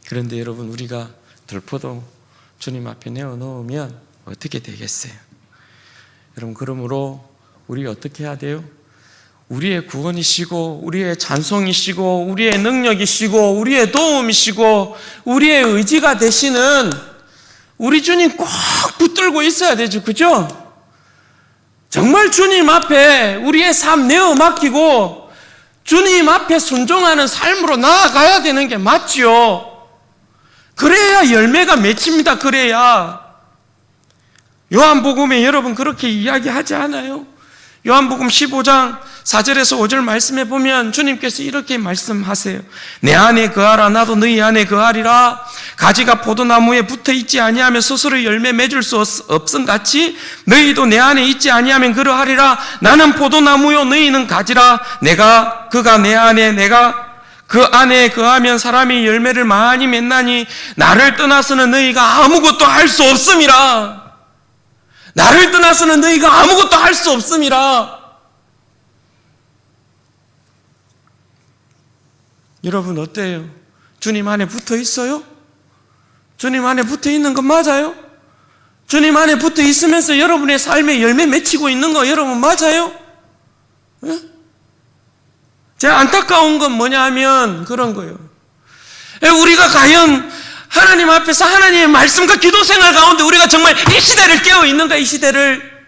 그런데 여러분, 우리가 들포도 주님 앞에 내어놓으면 어떻게 되겠어요? 여러분, 그러므로 우리 어떻게 해야 돼요? 우리의 구원이시고 우리의 찬송이시고 우리의 능력이시고 우리의 도움이시고 우리의 의지가 되시는 우리 주님 꼭 붙들고 있어야 되죠. 그죠? 정말 주님 앞에 우리의 삶 내어 맡기고 주님 앞에 순종하는 삶으로 나아가야 되는 게 맞지요. 그래야 열매가 맺힙니다. 그래야. 요한복음에 여러분 그렇게 이야기하지 않아요? 요한복음 15장 4절에서 5절 말씀에 보면 주님께서 이렇게 말씀하세요. 내 안에 거하라 나도 너희 안에 거하리라. 가지가 포도나무에 붙어있지 아니하면 스스로 열매 맺을 수 없음같이 너희도 내 안에 있지 아니하면 그러하리라. 나는 포도나무요 너희는 가지라. 그가 내 안에 내가 그 안에 거하면 사람이 열매를 많이 맺나니 나를 떠나서는 너희가 아무것도 할 수 없음이라. 나를 떠나서는 너희가 아무것도 할 수 없음이라. 여러분 어때요? 주님 안에 붙어 있어요? 주님 안에 붙어 있는 거 맞아요? 주님 안에 붙어 있으면서 여러분의 삶에 열매 맺히고 있는 거 여러분 맞아요? 네? 제가 안타까운 건 뭐냐 하면 그런 거예요. 우리가 과연 하나님 앞에서 하나님의 말씀과 기도 생활 가운데 우리가 정말 이 시대를 깨어 있는가? 이 시대를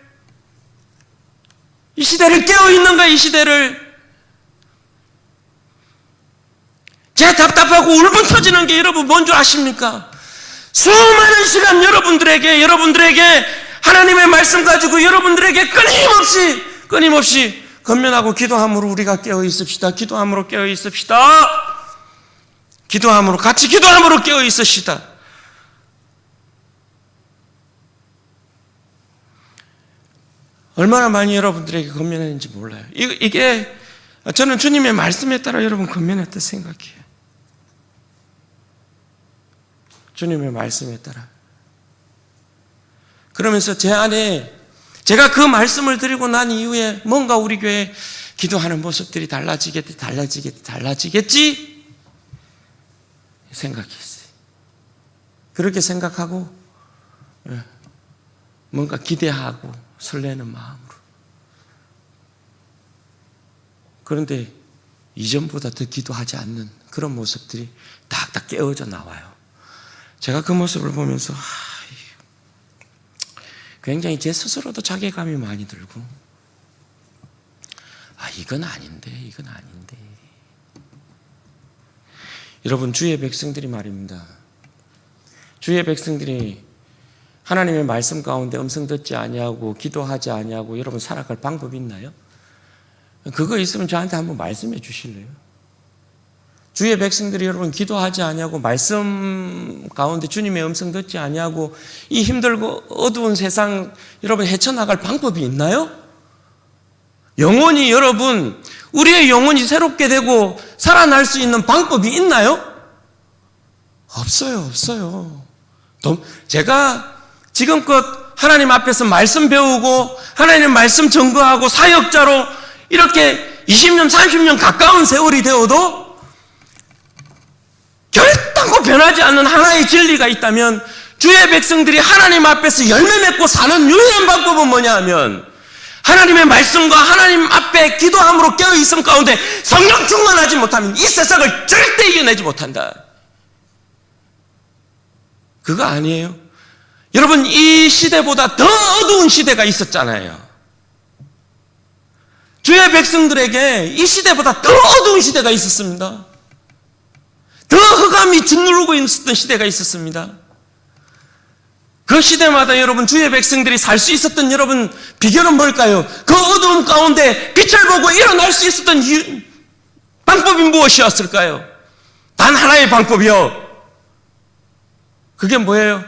깨어 있는가? 이 시대를. 제가 답답하고 울분 터지는 게 여러분 뭔 줄 아십니까? 수많은 시간 여러분들에게 하나님의 말씀 가지고 여러분들에게 끊임없이 건면하고 기도함으로 우리가 깨어 있읍시다. 기도함으로 깨어 있읍시다. 같이 기도함으로 깨어 있읍시다. 얼마나 많이 여러분들에게 건면했는지 몰라요. 이게 저는 주님의 말씀에 따라 여러분 건면했다 생각해요. 주님의 말씀에 따라. 그러면서 제 안에 제가 그 말씀을 드리고 난 이후에 뭔가 우리 교회 기도하는 모습들이 달라지겠지 생각했어요. 그렇게 생각하고 뭔가 기대하고 설레는 마음으로. 그런데 이전보다 더 기도하지 않는 그런 모습들이 딱딱 깨어져 나와요. 제가 그 모습을 보면서 굉장히 제 스스로도 자괴감이 많이 들고, 이건 아닌데. 여러분, 주의 백성들이 말입니다. 주의 백성들이 하나님의 말씀 가운데 음성 듣지 아니하고 기도하지 아니하고 여러분 살아갈 방법이 있나요? 그거 있으면 저한테 한번 말씀해 주실래요? 주의 백성들이 여러분 기도하지 아니하고 말씀 가운데 주님의 음성 듣지 아니하고 이 힘들고 어두운 세상 여러분 헤쳐나갈 방법이 있나요? 영혼이 여러분, 우리의 영혼이 새롭게 되고 살아날 수 있는 방법이 있나요? 없어요. 제가 지금껏 하나님 앞에서 말씀 배우고 하나님 말씀 증거하고 사역자로 이렇게 20년, 30년 가까운 세월이 되어도 결단코 변하지 않는 하나의 진리가 있다면 주의 백성들이 하나님 앞에서 열매 맺고 사는 유일한 방법은 뭐냐 하면 하나님의 말씀과 하나님 앞에 기도함으로 깨어있음 가운데 성령 충만하지 못하면 이 세상을 절대 이겨내지 못한다. 그거 아니에요? 여러분, 이 시대보다 더 어두운 시대가 있었잖아요. 주의 백성들에게 이 시대보다 더 어두운 시대가 있었습니다. 더 흑암이 짓누르고 있었던 시대가 있었습니다. 그 시대마다 여러분 주의 백성들이 살 수 있었던 여러분 비결은 뭘까요? 그 어두움 가운데 빛을 보고 일어날 수 있었던 방법이 무엇이었을까요? 단 하나의 방법이요. 그게 뭐예요?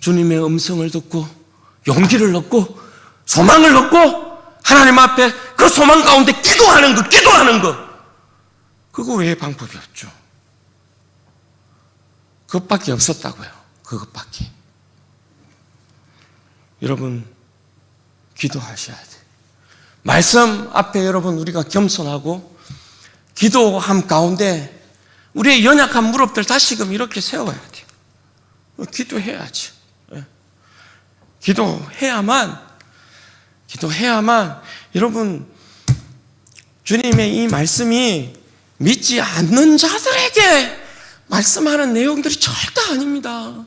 주님의 음성을 듣고 용기를 얻고 소망을 얻고 하나님 앞에 그 소망 가운데 기도하는 거. 그거 외에 방법이 없죠. 그것밖에 없었다고요. 그것밖에. 여러분, 기도하셔야 돼요. 말씀 앞에 여러분 우리가 겸손하고 기도함 가운데 우리의 연약한 무릎들 다시금 이렇게 세워야 돼요. 기도해야죠. 기도해야만 여러분 주님의 이 말씀이 믿지 않는 자들에게 말씀하는 내용들이 절대 아닙니다.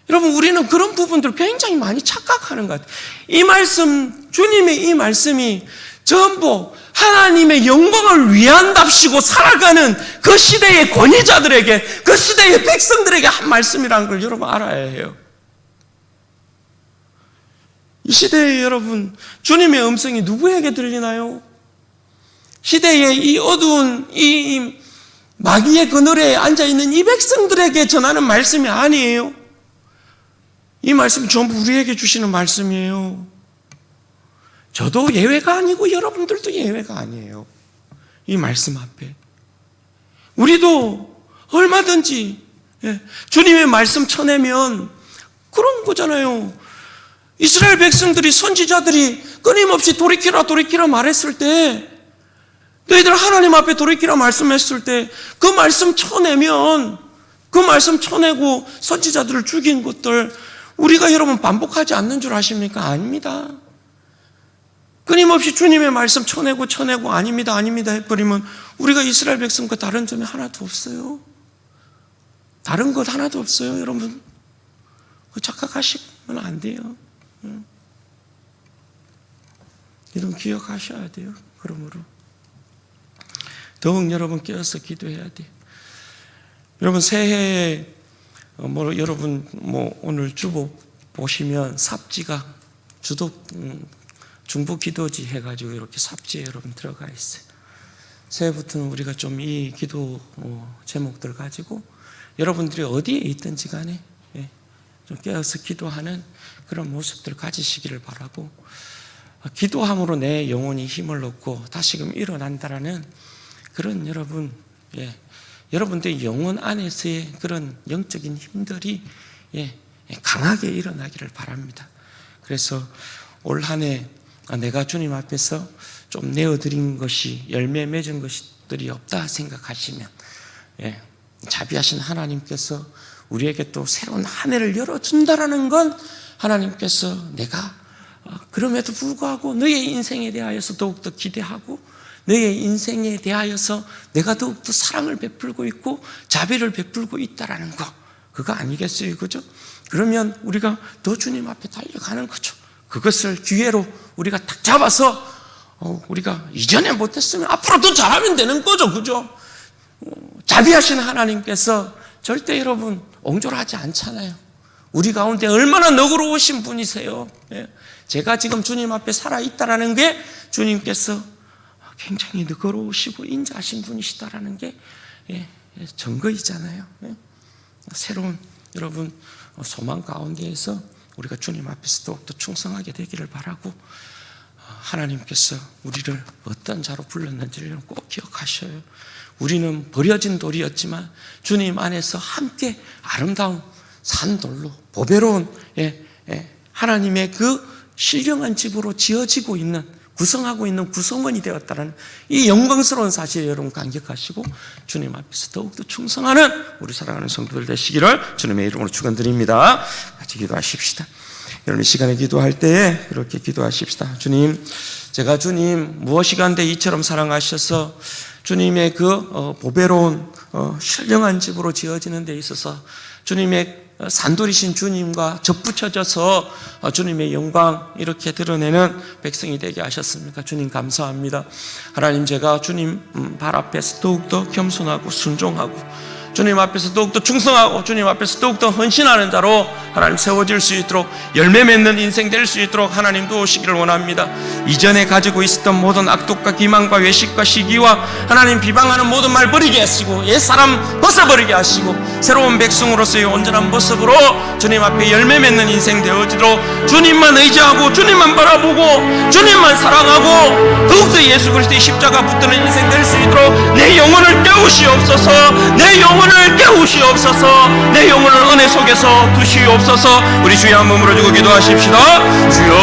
여러분, 우리는 그런 부분들 굉장히 많이 착각하는 것 같아요. 이 말씀, 주님의 이 말씀이 전부 하나님의 영광을 위한답시고 살아가는 그 시대의 권위자들에게, 그 시대의 백성들에게 한 말씀이라는 걸 여러분 알아야 해요. 이 시대에 여러분, 주님의 음성이 누구에게 들리나요? 시대의 이 어두운 이 마귀의 그늘에 앉아있는 이 백성들에게 전하는 말씀이 아니에요. 이 말씀이 전부 우리에게 주시는 말씀이에요. 저도 예외가 아니고 여러분들도 예외가 아니에요. 이 말씀 앞에 우리도 얼마든지 주님의 말씀 쳐내면 그런 거잖아요. 이스라엘 백성들이 선지자들이 끊임없이 돌이키라 말했을 때, 너희들 하나님 앞에 돌이키라 말씀했을 때 그 말씀 쳐내면, 그 말씀 쳐내고 선지자들을 죽인 것들 우리가 여러분 반복하지 않는 줄 아십니까? 아닙니다. 끊임없이 주님의 말씀 쳐내고 아닙니다 해버리면 우리가 이스라엘 백성과 다른 점이 하나도 없어요. 다른 것 하나도 없어요. 여러분 착각하시면 안 돼요. 이런 기억하셔야 돼요. 그러므로 더욱 여러분 깨어서 기도해야 돼요. 여러분 새해에 여러분 오늘 주보 보시면 삽지가 중보 기도지 해가지고 이렇게 삽지에 여러분 들어가 있어요. 새해부터는 우리가 좀 이 기도 제목들 가지고 여러분들이 어디에 있든지 간에 좀 깨어서 기도하는 그런 모습들을 가지시기를 바라고, 기도함으로 내 영혼이 힘을 얻고 다시금 일어난다라는 그런 여러분들의 영혼 안에서의 그런 영적인 힘들이 강하게 일어나기를 바랍니다. 그래서 올 한 해 내가 주님 앞에서 좀 내어드린 것이 열매 맺은 것들이 없다 생각하시면 자비하신 하나님께서 우리에게 또 새로운 한 해를 열어준다라는 건 하나님께서 내가 그럼에도 불구하고 너의 인생에 대하여서 더욱더 기대하고 너의 인생에 대하여서 내가 더욱더 사랑을 베풀고 있고 자비를 베풀고 있다라는 거, 그거 아니겠어요? 그죠? 그러면 우리가 더 주님 앞에 달려가는 거죠. 그것을 기회로 우리가 딱 잡아서 우리가 이전에 못했으면 앞으로 더 잘하면 되는 거죠. 그죠? 자비하신 하나님께서 절대 여러분 옹졸하지 않잖아요. 우리 가운데 얼마나 너그러우신 분이세요. 제가 지금 주님 앞에 살아있다라는 게 주님께서 굉장히 너그러우시고 인자하신 분이시다라는 게 증거이잖아요. 새로운 여러분 소망 가운데에서 우리가 주님 앞에서 더욱더 충성하게 되기를 바라고, 하나님께서 우리를 어떤 자로 불렀는지를 꼭 기억하셔요. 우리는 버려진 돌이었지만 주님 안에서 함께 아름다운 산돌로 보배로운 하나님의 그 신령한 집으로 지어지고 있는, 구성하고 있는 구성원이 되었다는 이 영광스러운 사실에 여러분 감격하시고 주님 앞에서 더욱더 충성하는 우리 사랑하는 성도들 되시기를 주님의 이름으로 축원드립니다. 같이 기도하십시다. 여러분 이 시간에 기도할 때에 이렇게 기도하십시다. 주님, 제가 주님 무엇이간데 이처럼 사랑하셔서 주님의 그 보배로운 신령한 집으로 지어지는 데 있어서 주님의 산돌이신 주님과 접붙여져서 주님의 영광 이렇게 드러내는 백성이 되게 하셨습니까? 주님 감사합니다. 하나님, 제가 주님 발 앞에서 더욱더 겸손하고 순종하고 주님 앞에서 더욱더 충성하고 주님 앞에서 더욱더 헌신하는 자로 하나님 세워질 수 있도록 열매 맺는 인생 될 수 있도록 하나님 도우시기를 원합니다. 이전에 가지고 있었던 모든 악독과 기만과 외식과 시기와 하나님 비방하는 모든 말 버리게 하시고 옛사람 벗어버리게 하시고 새로운 백성으로서의 온전한 모습으로 주님 앞에 열매 맺는 인생 되어지도록 주님만 의지하고 주님만 바라보고 주님만 사랑하고 더욱더 예수 그리스도의 십자가 붙드는 인생 될 수 있도록 내 영혼을 깨우시옵소서. 내 영혼을 깨우시옵소서. 내 영혼을 은혜 속에서 두시옵소서. 우리 주여 한 몸으로 주고 기도하십시다. 주여